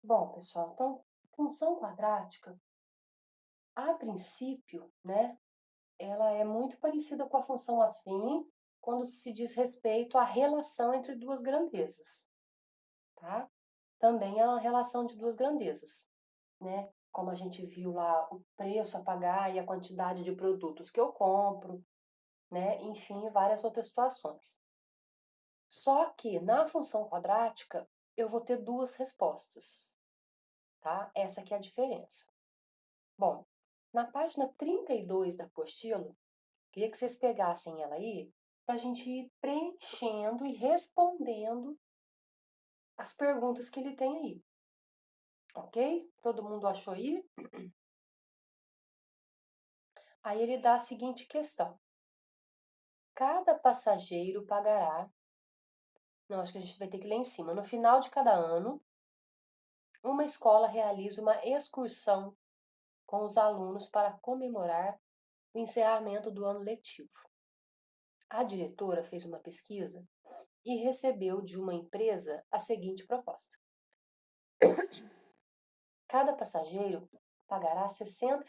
Bom, pessoal, então, função quadrática, a princípio, né, ela é muito parecida com a função afim quando se diz respeito à relação entre duas grandezas, tá? Também é uma relação de duas grandezas, né? Como a gente viu lá, o preço a pagar e a quantidade de produtos que eu compro, né? Enfim, várias outras situações. Só que na função quadrática, eu vou ter duas respostas, tá? Essa aqui é a diferença. Bom, na página 32 da apostila, queria que vocês pegassem ela aí para a gente ir preenchendo e respondendo as perguntas que ele tem aí. Ok? Todo mundo achou aí? Aí ele dá a seguinte questão: cada passageiro pagará. Não, acho que a gente vai ter que ler em cima. No final de cada ano, uma escola realiza uma excursão com os alunos para comemorar o encerramento do ano letivo. A diretora fez uma pesquisa e recebeu de uma empresa a seguinte proposta: cada passageiro pagará R$ 60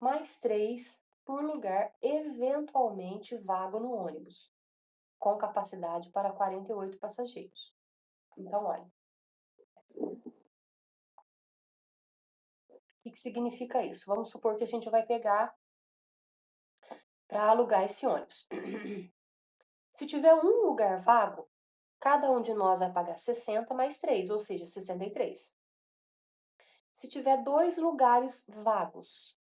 mais 3 por lugar eventualmente vago no ônibus, com capacidade para 48 passageiros. Então, olha, o que significa isso? Vamos supor que a gente vai pegar para alugar esse ônibus. Se tiver um lugar vago, cada um de nós vai pagar 60 mais 3, ou seja, 63. Se tiver dois lugares vagos,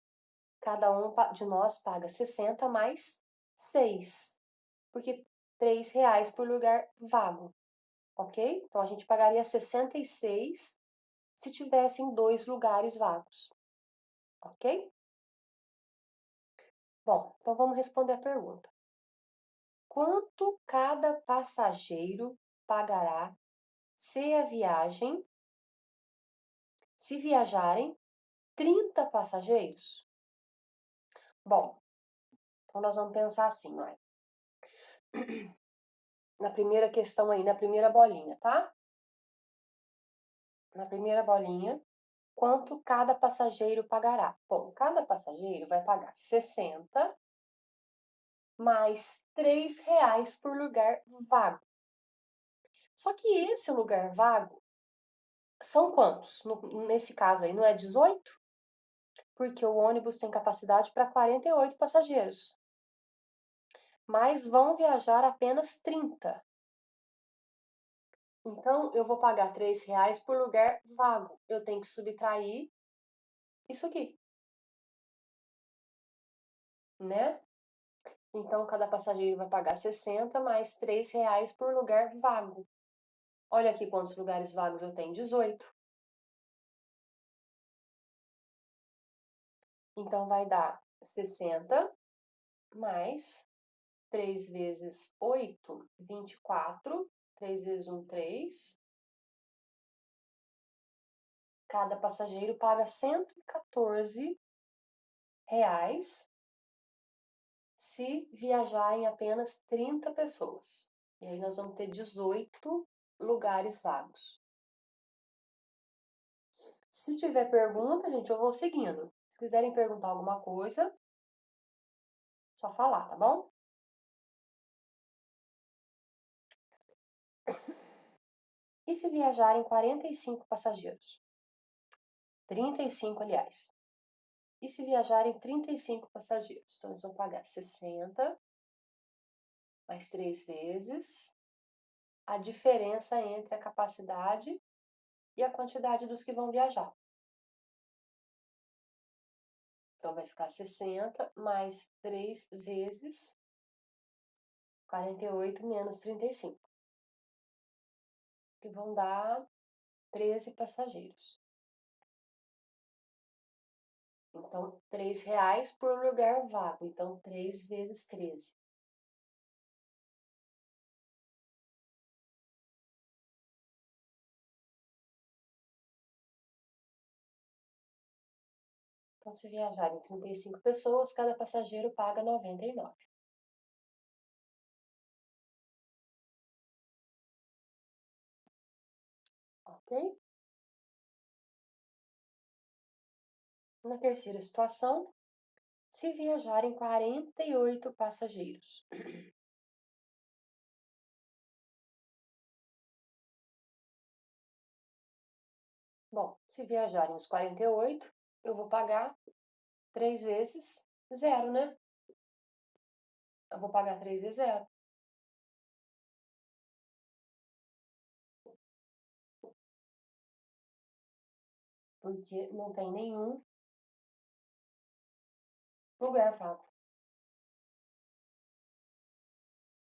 cada um de nós paga 60 mais 6, porque R$ 3 por lugar vago, ok? Então a gente pagaria 66 se tivessem dois lugares vagos, ok? Bom, então vamos responder a pergunta. Quanto cada passageiro pagará se viajarem 30 passageiros? Bom, então nós vamos pensar assim, olha. Na primeira questão aí, na primeira bolinha, tá? Na primeira bolinha, quanto cada passageiro pagará? Bom, cada passageiro vai pagar 60 mais R$ 3 por lugar vago. Só que esse lugar vago são quantos? Nesse caso aí, não é 18? Porque o ônibus tem capacidade para 48 passageiros. Mas vão viajar apenas 30. Então, eu vou pagar R$ 3 por lugar vago. Eu tenho que subtrair isso aqui, né? Então, cada passageiro vai pagar 60 mais R$ 3 por lugar vago. Olha aqui quantos lugares vagos eu tenho, 18. Então, vai dar 60 mais 3 vezes 8, 24. 3 vezes 1, 3. Cada passageiro paga R$ 114 se viajarem apenas 30 pessoas. E aí nós vamos ter 18 lugares vagos. Se tiver pergunta, gente, eu vou seguindo. Se quiserem perguntar alguma coisa, só falar, tá bom? E se viajarem 45 passageiros? 35, aliás. E se viajarem 35 passageiros? Então, eles vão pagar 60 mais 3 vezes a diferença entre a capacidade e a quantidade dos que vão viajar. Então, vai ficar 60 mais 3 vezes 48 menos 35, que vão dar 13 passageiros. Então, R$ 3 por lugar vago. Então, 3 vezes 13. Então, se viajarem 35 pessoas, cada passageiro paga 99. Ok? Na terceira situação, se viajarem 48 passageiros. Bom, se viajarem os 48, eu vou pagar 3 vezes zero, né? Eu vou pagar 3 vezes zero. Porque não tem nenhum lugar vago.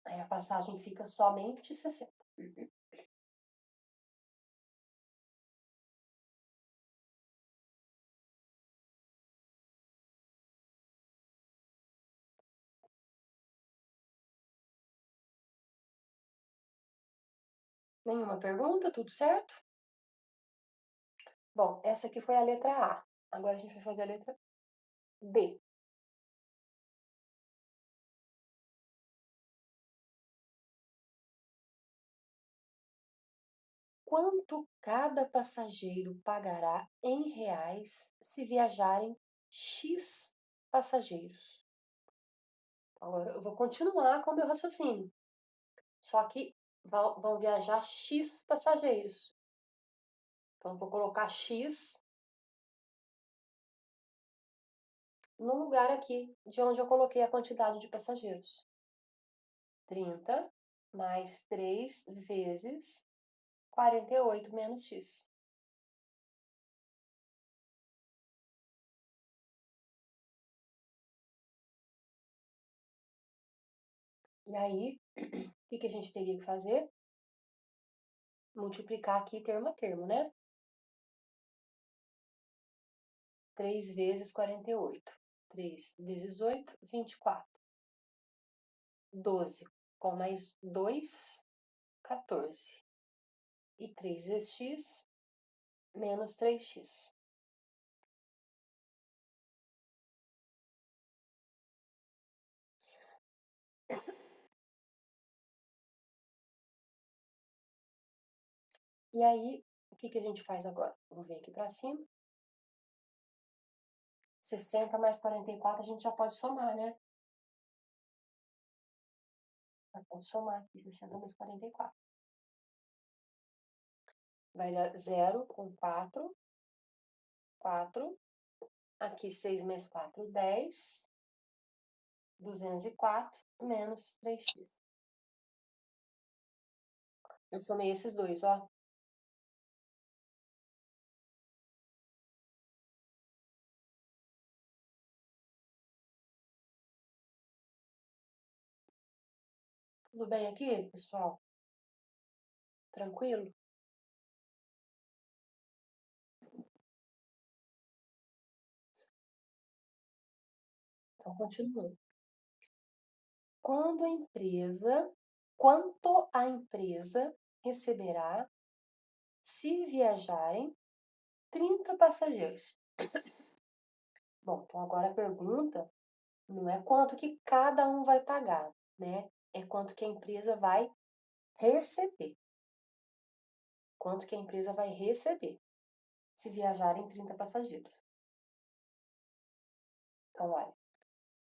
Aí a passagem fica somente 60. Nenhuma pergunta? Tudo certo? Bom, essa aqui foi a letra A. Agora a gente vai fazer a letra B. Quanto cada passageiro pagará em reais se viajarem X passageiros? Agora eu vou continuar com o meu raciocínio. Só que vão viajar X passageiros. Então, eu vou colocar X no lugar aqui de onde eu coloquei a quantidade de passageiros. 30 mais 3 vezes 48 menos X. E aí, o que a gente teria que fazer? Multiplicar aqui termo a termo, né? 3 vezes 48. 3 vezes 8, 24. 12 com mais 2, 14. E 3 vezes x menos 3x. E aí, o que a gente faz agora? Vou vir aqui para cima. 60 mais 44 a gente já pode somar, né? Vamos somar aqui 60 mais 44. Vai dar 0 com 4. 4. Aqui 6 mais 4, 10. 204 menos 3x. Eu somei esses dois, ó. Tudo bem aqui, pessoal? Tranquilo? Então, continuando. Quanto a empresa receberá se viajarem 30 passageiros? Bom, então agora a pergunta não é quanto que cada um vai pagar, né? É quanto que a empresa vai receber. Quanto que a empresa vai receber se viajarem 30 passageiros. Então, olha,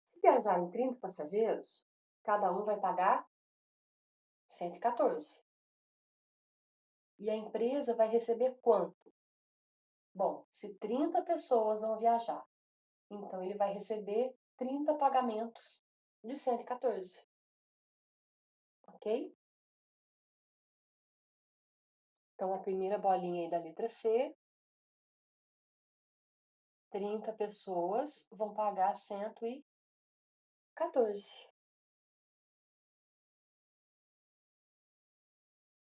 se viajarem 30 passageiros, cada um vai pagar 114. E a empresa vai receber quanto? Bom, se 30 pessoas vão viajar, então ele vai receber 30 pagamentos de 114. Ok? Então, a primeira bolinha aí da letra C, 30 pessoas vão pagar 114.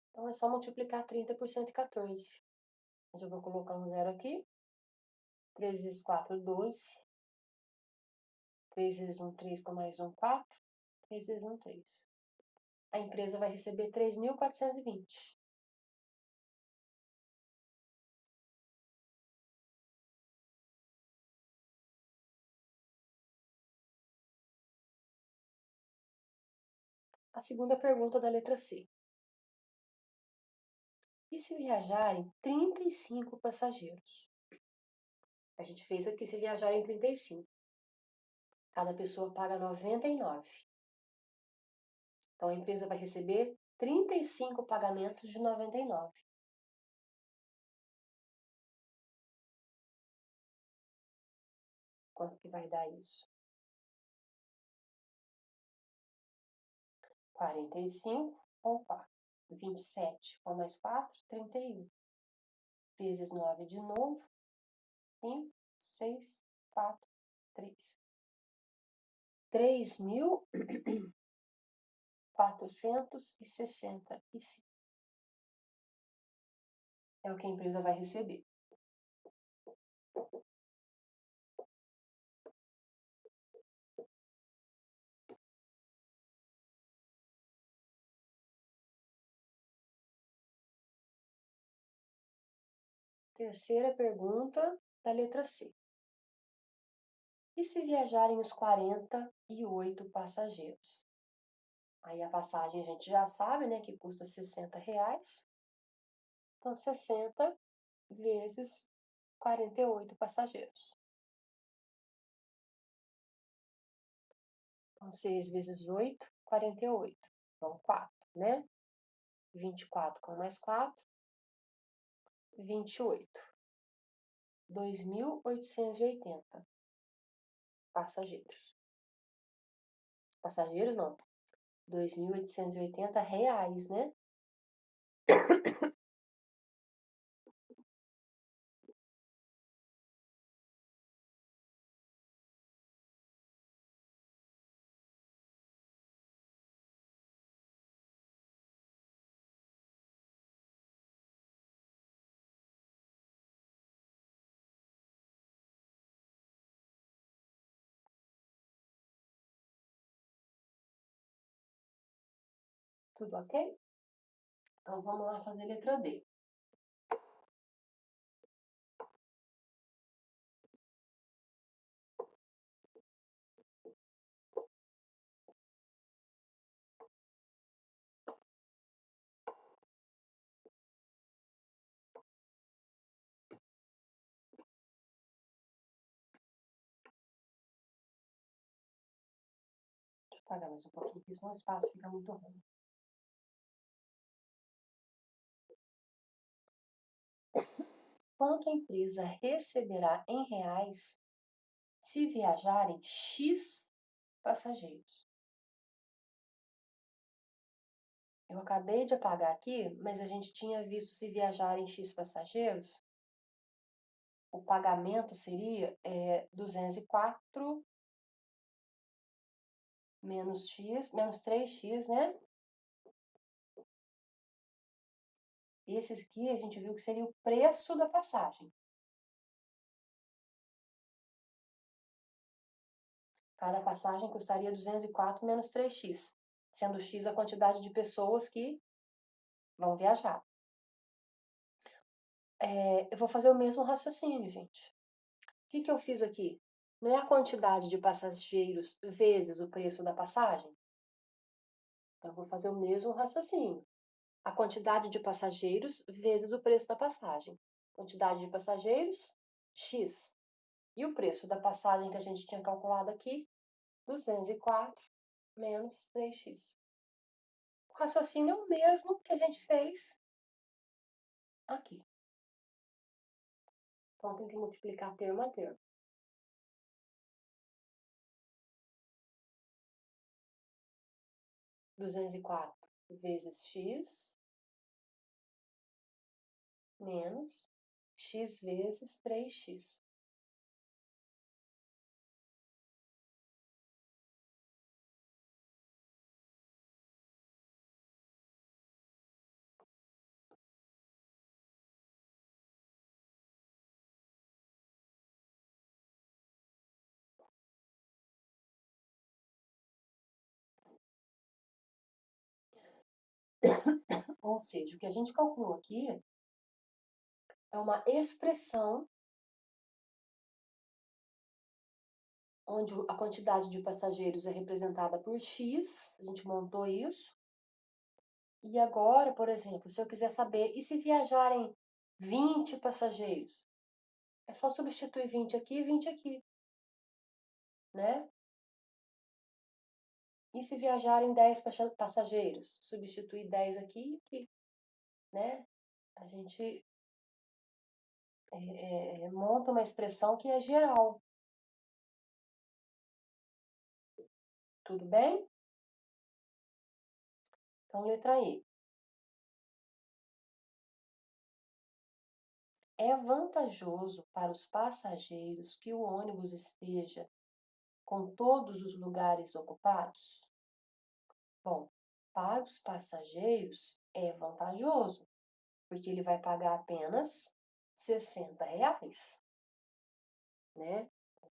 Então, é só multiplicar 30 por 114. Eu já vou colocar um zero aqui. 3 vezes 4, 12. 3 vezes 1, 3, com mais 1, 4. 3 vezes 1, 3. A empresa vai receber 3.420. A segunda pergunta da letra C. E se viajarem 35 passageiros? A gente fez aqui se viajarem 35. Cada pessoa paga 99. Então, a empresa vai receber 35 pagamentos de 99. Quanto que vai dar isso? 45 com 4. 27 com mais 4, 31. Vezes 9 de novo. 5, 6, 4, 3. 3.465. É o que a empresa vai receber. Terceira pergunta da letra C. E se viajarem os 48 passageiros? Aí a passagem a gente já sabe, né, que custa R$60. Então, 60 vezes 48 passageiros. Então, 6 vezes 8, 48. Então, 4, né? 24 com mais 4, 28. 2.880 passageiros. Passageiros não. 2.880 reais, né? Tudo ok? Então, vamos lá fazer letra D. Deixa eu apagar mais um pouquinho, porque senão o espaço fica muito ruim. Quanto a empresa receberá em reais se viajarem X passageiros? Eu acabei de apagar aqui, mas a gente tinha visto se viajarem X passageiros, o pagamento seria 204 menos X, menos 3X, né? E esse aqui a gente viu que seria o preço da passagem. Cada passagem custaria 204 menos 3x, sendo x a quantidade de pessoas que vão viajar. Eu vou fazer o mesmo raciocínio, gente. O que eu fiz aqui? Não é a quantidade de passageiros vezes o preço da passagem? Então, eu vou fazer o mesmo raciocínio. A quantidade de passageiros vezes o preço da passagem. Quantidade de passageiros, x. E o preço da passagem que a gente tinha calculado aqui, 204 menos 3x. O raciocínio é o mesmo que a gente fez aqui. Então, tem que multiplicar termo a termo. 204 vezes x menos x vezes 3x. Ou seja, o que a gente calculou aqui é uma expressão onde a quantidade de passageiros é representada por x, a gente montou isso. E agora, por exemplo, se eu quiser saber, e se viajarem 20 passageiros? É só substituir 20 aqui e 20 aqui, né? E se viajarem 10 passageiros? Substituir 10 aqui e aqui, né? A gente monta uma expressão que é geral. Tudo bem? Então, letra E. É vantajoso para os passageiros que o ônibus esteja com todos os lugares ocupados? Bom, para os passageiros é vantajoso, porque ele vai pagar apenas R$ 60, né?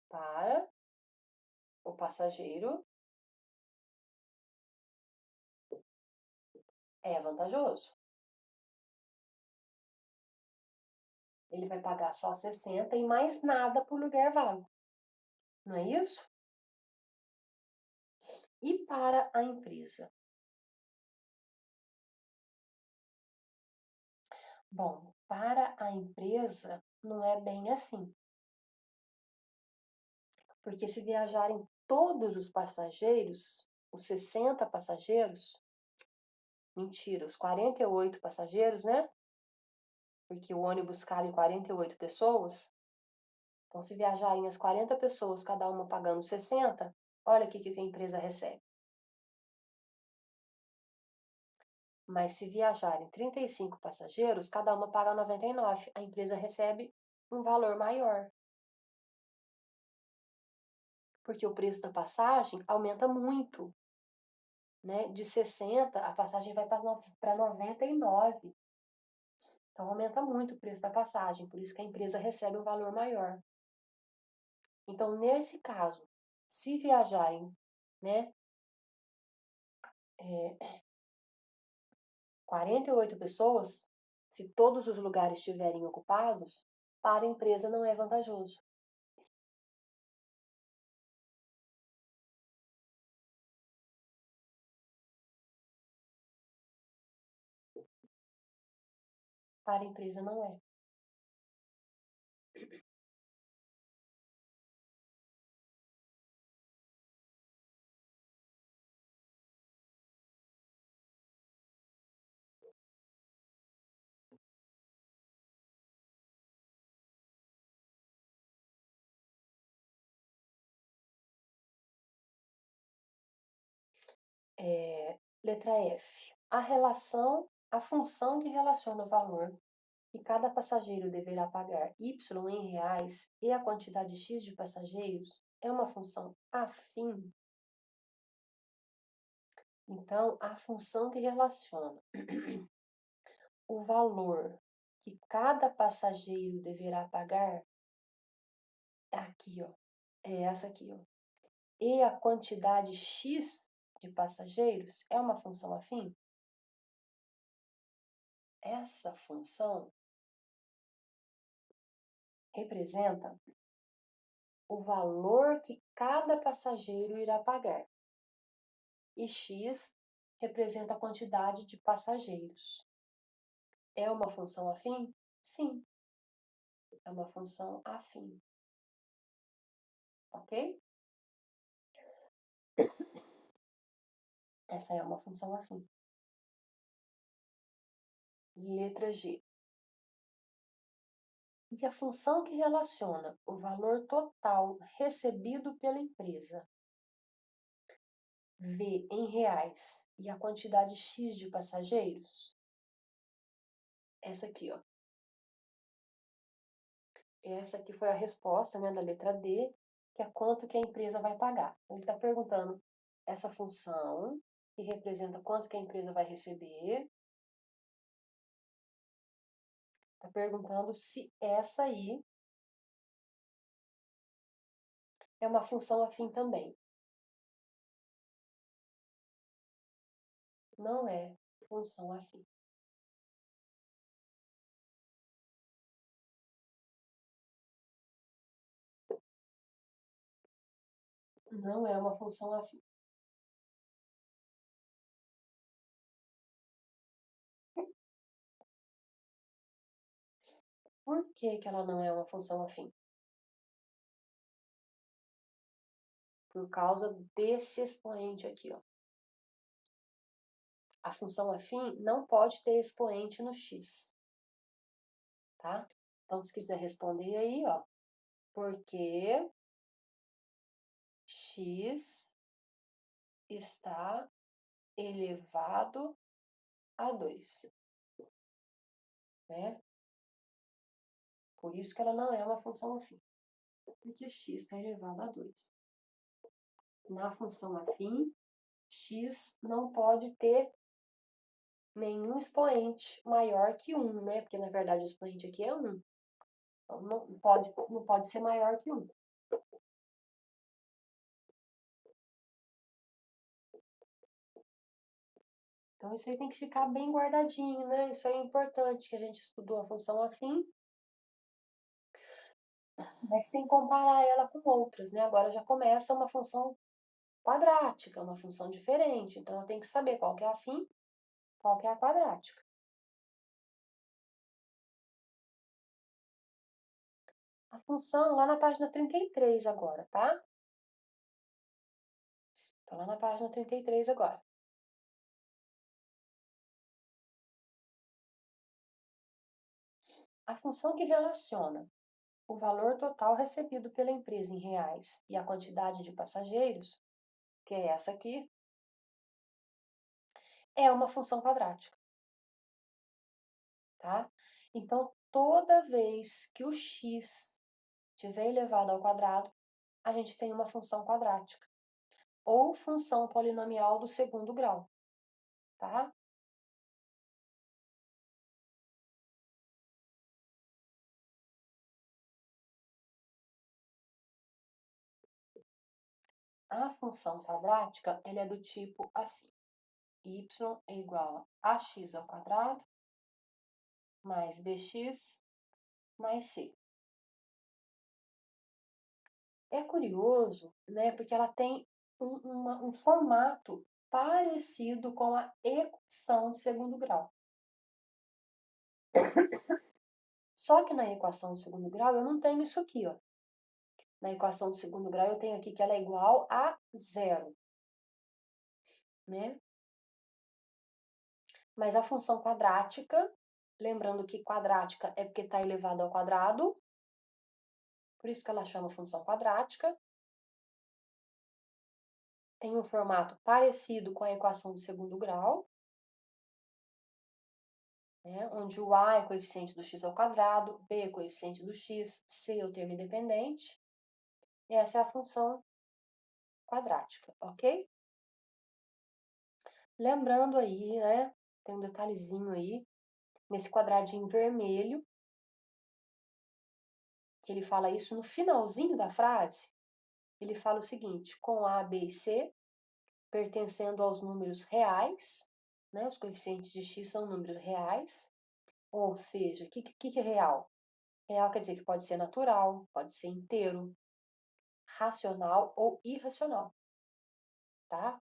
Para o passageiro é vantajoso. Ele vai pagar só 60 e mais nada por lugar vago. Não é isso? E para a empresa? Bom, para a empresa não é bem assim. Porque se viajarem todos os passageiros, os 60 passageiros, mentira, os 48 passageiros, né? Porque o ônibus cabe 48 pessoas. Então, se viajarem as 40 pessoas, cada uma pagando 60, olha aqui o que a empresa recebe. Mas se viajarem 35 passageiros, cada uma paga 99. A empresa recebe um valor maior. Porque o preço da passagem aumenta muito. Né? De 60, a passagem vai para 99. Então aumenta muito o preço da passagem, por isso que a empresa recebe um valor maior. Então, nesse caso, se viajarem, né, 48 pessoas, se todos os lugares estiverem ocupados, para a empresa não é vantajoso. Para a empresa não é. Letra F. A função que relaciona o valor que cada passageiro deverá pagar Y em reais e a quantidade X de passageiros é uma função afim. Então, a função que relaciona o valor que cada passageiro deverá pagar é aqui, ó. É essa aqui, ó. E a quantidade X de passageiros é uma função afim? Essa função representa o valor que cada passageiro irá pagar. E X representa a quantidade de passageiros. É uma função afim? Sim, é uma função afim. Ok? Essa é uma função afim. Letra G. E a função que relaciona o valor total recebido pela empresa, V em reais, e a quantidade X de passageiros? Essa aqui, ó. Essa aqui foi a resposta, né, da letra D, que é quanto que a empresa vai pagar. Então, ele está perguntando essa função, que representa quanto que a empresa vai receber. Está perguntando se essa aí é uma função afim também. Não é função afim. Não é uma função afim. Por que que ela não é uma função afim? Por causa desse expoente aqui, ó. A função afim não pode ter expoente no x, tá? Então, se quiser responder aí, ó, porque x está elevado a 2, né? Por isso que ela não é uma função afim, porque x está elevado a 2. Na função afim, x não pode ter nenhum expoente maior que 1, né? Porque, na verdade, o expoente aqui é 1. Então, não pode ser maior que 1. Então, isso aí tem que ficar bem guardadinho, né? Isso aí é importante, que a gente estudou a função afim, mas sem comparar ela com outras, né? Agora já começa uma função quadrática, uma função diferente. Então, eu tenho que saber qual que é a afim, qual que é a quadrática. A função lá na página 33 agora, tá? Então, lá na página 33 agora. A função que relaciona o valor total recebido pela empresa em reais e a quantidade de passageiros, que é essa aqui, é uma função quadrática, tá? Então, toda vez que o x estiver elevado ao quadrado, a gente tem uma função quadrática, ou função polinomial do segundo grau, tá? A função quadrática, ela é do tipo assim, y é igual a ax ao quadrado mais bx mais c. É curioso, né, porque ela tem um formato parecido com a equação de segundo grau. Só que na equação de segundo grau eu não tenho isso aqui, ó. Na equação de segundo grau eu tenho aqui que ela é igual a zero, né? Mas a função quadrática, lembrando que quadrática é porque está elevado ao quadrado, por isso que ela chama função quadrática, tem um formato parecido com a equação de segundo grau, né, onde o a é coeficiente do x ao quadrado, b é coeficiente do x, c é o termo independente. E essa é a função quadrática, ok? Lembrando aí, né, tem um detalhezinho aí, nesse quadradinho vermelho, que ele fala isso no finalzinho da frase, ele fala o seguinte, com a, b e c, pertencendo aos números reais, né, os coeficientes de x são números reais, ou seja, o que é real? Real quer dizer que pode ser natural, pode ser inteiro, racional ou irracional, tá?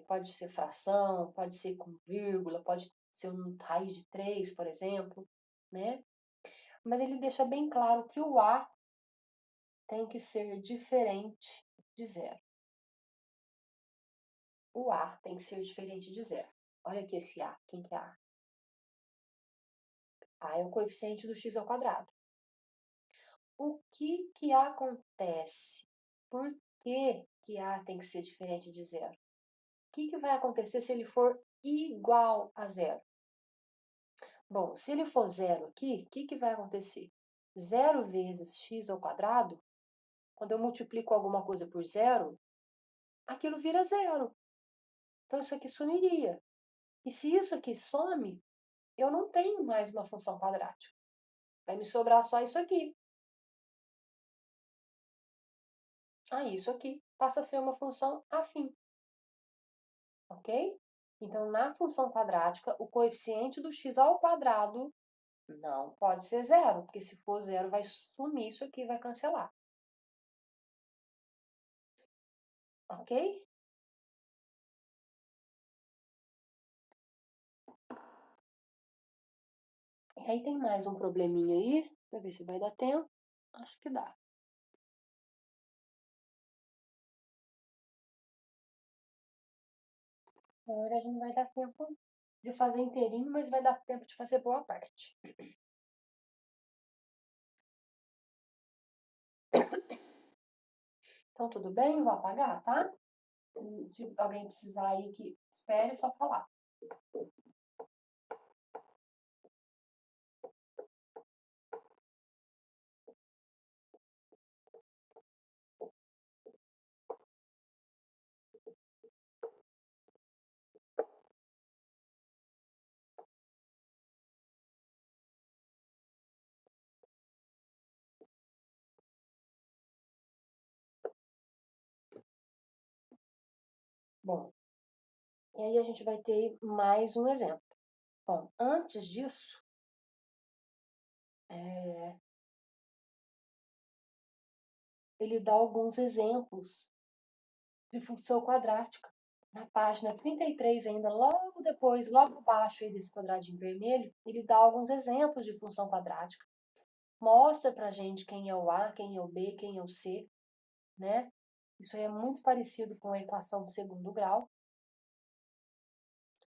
Pode ser fração, pode ser com vírgula, pode ser um raiz de 3, por exemplo, né? Mas ele deixa bem claro que o A tem que ser diferente de zero. O A tem que ser diferente de zero. Olha aqui esse A, quem que é A? A é o coeficiente do x ao quadrado. O que acontece? Por que A tem que ser diferente de zero? O que vai acontecer se ele for igual a zero? Bom, se ele for zero aqui, o que vai acontecer? Zero vezes x ao quadrado, quando eu multiplico alguma coisa por zero, aquilo vira zero. Então, isso aqui sumiria. E se isso aqui some, eu não tenho mais uma função quadrática. Vai me sobrar só isso aqui. Aí, isso aqui passa a ser uma função afim. Ok? Então, na função quadrática, o coeficiente do x ao quadrado não pode ser zero, porque se for zero, vai sumir isso aqui, vai cancelar. Ok? E aí tem mais um probleminha aí, pra ver se vai dar tempo. Acho que dá. Agora a gente vai dar tempo de fazer inteirinho, mas vai dar tempo de fazer boa parte. Então, tudo bem? Vou apagar, tá? Se alguém precisar aí que espere, é só falar. Bom, e aí a gente vai ter mais um exemplo. Bom, antes disso, ele dá alguns exemplos de função quadrática. Na página 33 ainda, logo depois, logo abaixo aí desse quadradinho vermelho, ele dá alguns exemplos de função quadrática. Mostra pra gente quem é o A, quem é o B, quem é o C, né? Isso aí é muito parecido com a equação de segundo grau.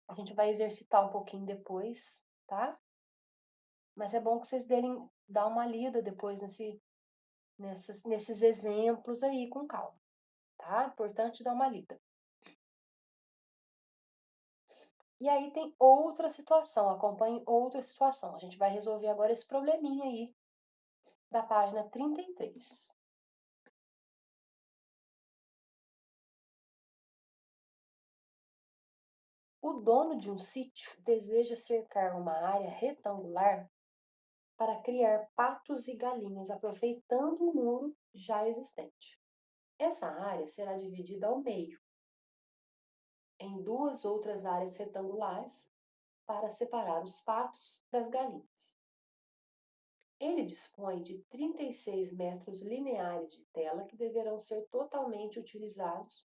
A gente vai exercitar um pouquinho depois, tá? Mas é bom que vocês dá uma lida depois nesses exemplos aí com calma, tá? Importante dar uma lida. E aí tem outra situação, acompanhe outra situação. A gente vai resolver agora esse probleminha aí da página 33. O dono de um sítio deseja cercar uma área retangular para criar patos e galinhas, aproveitando o muro já existente. Essa área será dividida ao meio, em duas outras áreas retangulares, para separar os patos das galinhas. Ele dispõe de 36 metros lineares de tela que deverão ser totalmente utilizados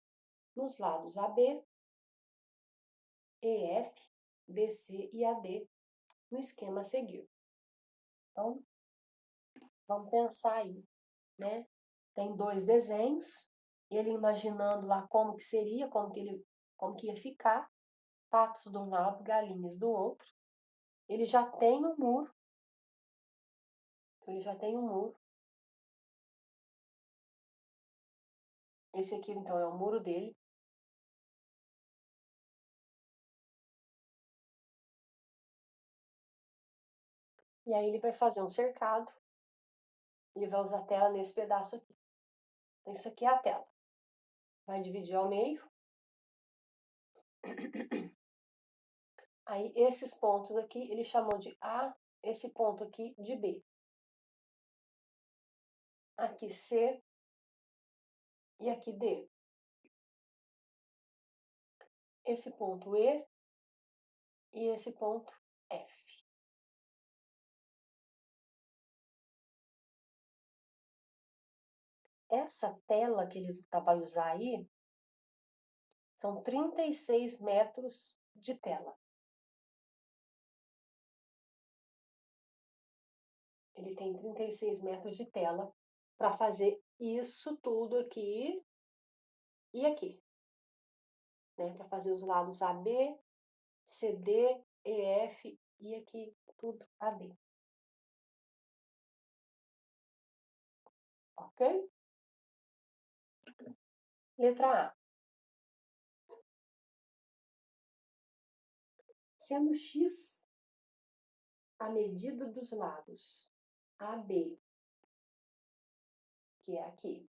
nos lados AB, EF, DC e AD, no esquema a seguir. Então, vamos pensar aí, né? Tem dois desenhos, ele imaginando lá como que seria, como que ia ficar, patos de um lado, galinhas do outro. Ele já tem um muro, Esse aqui, então, é o muro dele. E aí ele vai fazer um cercado. Ele vai usar a tela nesse pedaço aqui. Então, isso aqui é a tela. Vai dividir ao meio. Aí, esses pontos aqui, ele chamou de A, esse ponto aqui de B. Aqui C e aqui D. Esse ponto E e esse ponto F. Essa tela que ele vai usar aí são 36 metros de tela. Ele tem 36 metros de tela para fazer isso tudo aqui e aqui. Né? Para fazer os lados AB, CD, EF e aqui tudo AD. Ok? Letra A. Sendo X a medida dos lados AB, que é aqui,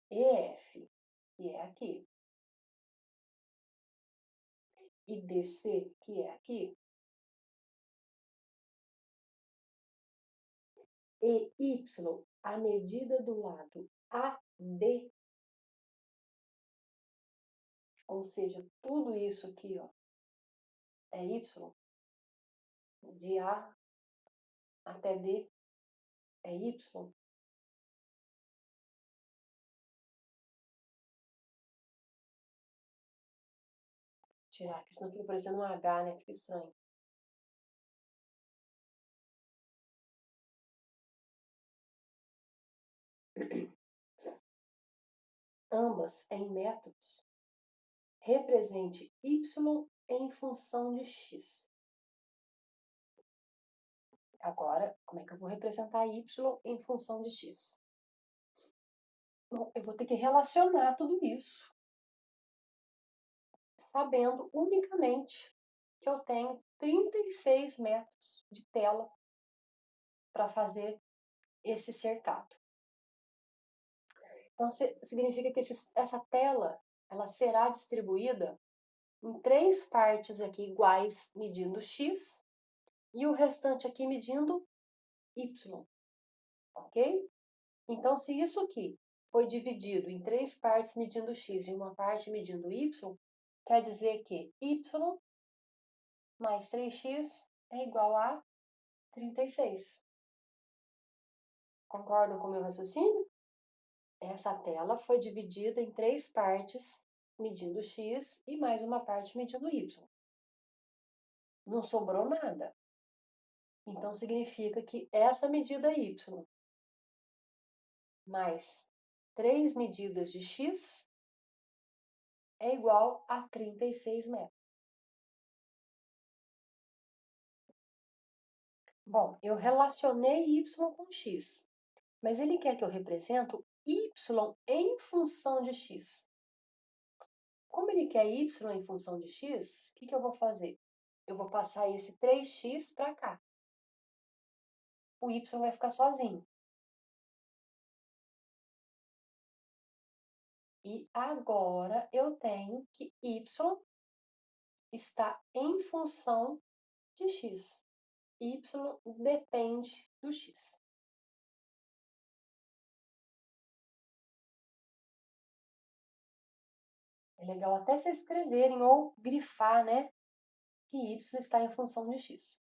EF, que é aqui, e DC, que é aqui, e Y a medida do lado AD, ou seja, tudo isso aqui, ó, é Y, de A até D é Y. Tirar aqui, senão fica parecendo um H, né? Fica estranho. ambas em metros, represente y em função de x. Agora, como é que eu vou representar y em função de x? Bom, eu vou ter que relacionar tudo isso, sabendo unicamente que eu tenho 36 metros de tela para fazer esse cercado. Então, significa que essa tela ela será distribuída em 3 partes aqui iguais medindo x e o restante aqui medindo y, ok? Então, se isso aqui foi dividido em 3 partes medindo x e uma parte medindo y, quer dizer que y mais 3x é igual a 36. Concordam com o meu raciocínio? Essa tela foi dividida em 3 partes medindo x e mais uma parte medindo y. Não sobrou nada. Então, significa que essa medida y mais 3 medidas de x é igual a 36 metros. Bom, eu relacionei y com x, mas ele quer que eu represente y em função de x. Como ele quer y em função de x, o que eu vou fazer? Eu vou passar esse 3x para cá. O y vai ficar sozinho. E agora eu tenho que y está em função de x. Y depende do x. É legal até vocês escreverem ou grifar, né? Que y está em função de x.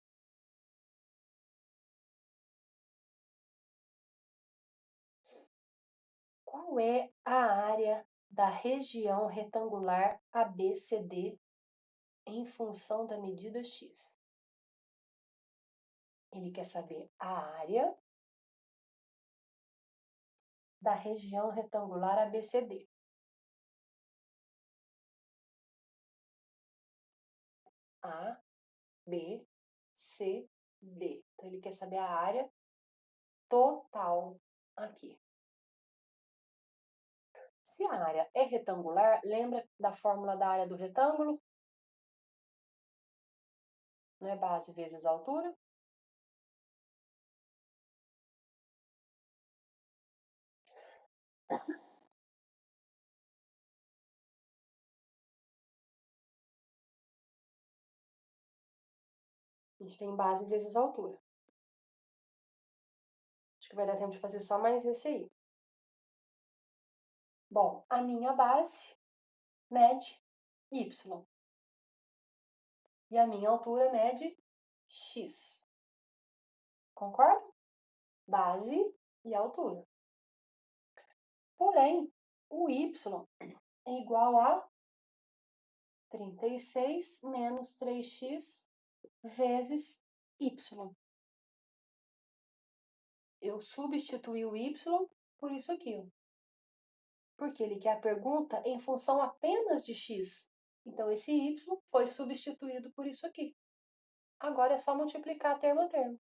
Qual é a área da região retangular ABCD em função da medida x? Ele quer saber a área da região retangular ABCD. A, B, C, D. Então, ele quer saber a área total aqui. Se a área é retangular, lembra da fórmula da área do retângulo? Não é base vezes altura? A gente tem base vezes altura. Acho que vai dar tempo de fazer só mais esse aí. Bom, a minha base mede y. E a minha altura mede x. Concorda? Base e altura. Porém, o y é igual a 36 menos 3x vezes y. Eu substituí o y por isso aqui, ó. Porque ele quer a pergunta em função apenas de x. Então, esse y foi substituído por isso aqui. Agora é só multiplicar termo a termo.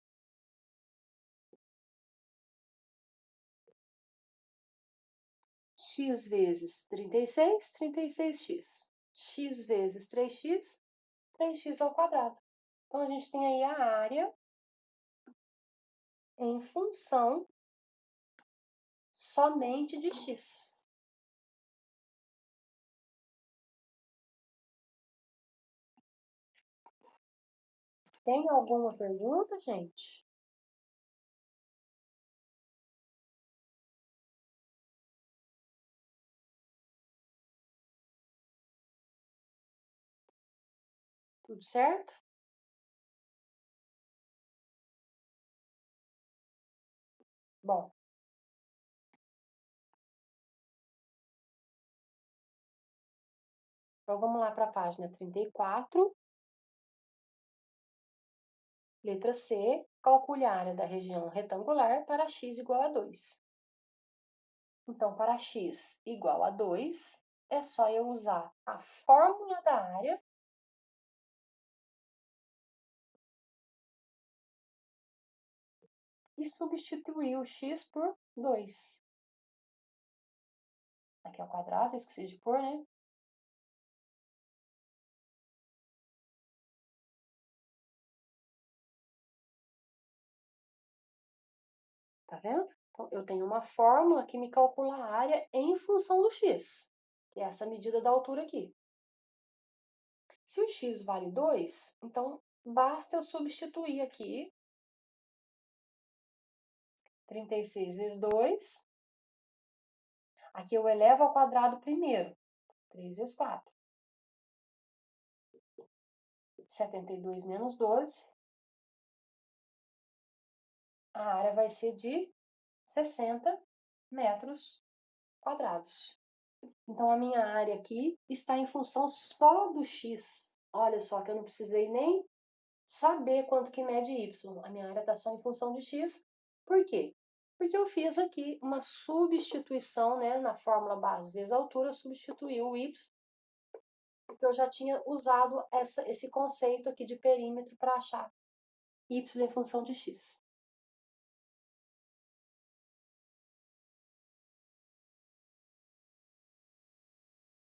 X vezes 36, 36x. X vezes 3x, 3x ao quadrado. Então, a gente tem aí a área em função somente de x. Tem alguma pergunta, gente? Tudo certo? Bom. Então, vamos lá para a página 34. Letra C, calcule a área da região retangular para x igual a 2. Então, para x igual a 2, é só eu usar a fórmula da área e substituir o x por 2. Aqui é o quadrado, esqueci de pôr, né? Tá vendo? Então, eu tenho uma fórmula que me calcula a área em função do x, que é essa medida da altura aqui. Se o x vale 2, então basta eu substituir aqui 36 vezes 2. Aqui eu elevo ao quadrado primeiro. 3 vezes 4. 72 menos 12. A área vai ser de 60 metros quadrados. Então, a minha área aqui está em função só do x. Olha só que eu não precisei nem saber quanto que mede y. A minha área está só em função de x. Por quê? Porque eu fiz aqui uma substituição, né, na fórmula base vezes altura, eu substituí o y, porque eu já tinha usado esse conceito aqui de perímetro para achar y em função de x.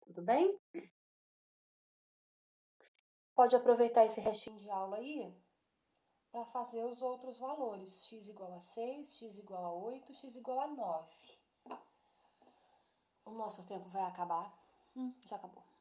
Tudo bem? Pode aproveitar esse restinho de aula aí para fazer os outros valores. X igual a 6, x igual a 8, x igual a 9. O nosso tempo vai acabar. Já acabou.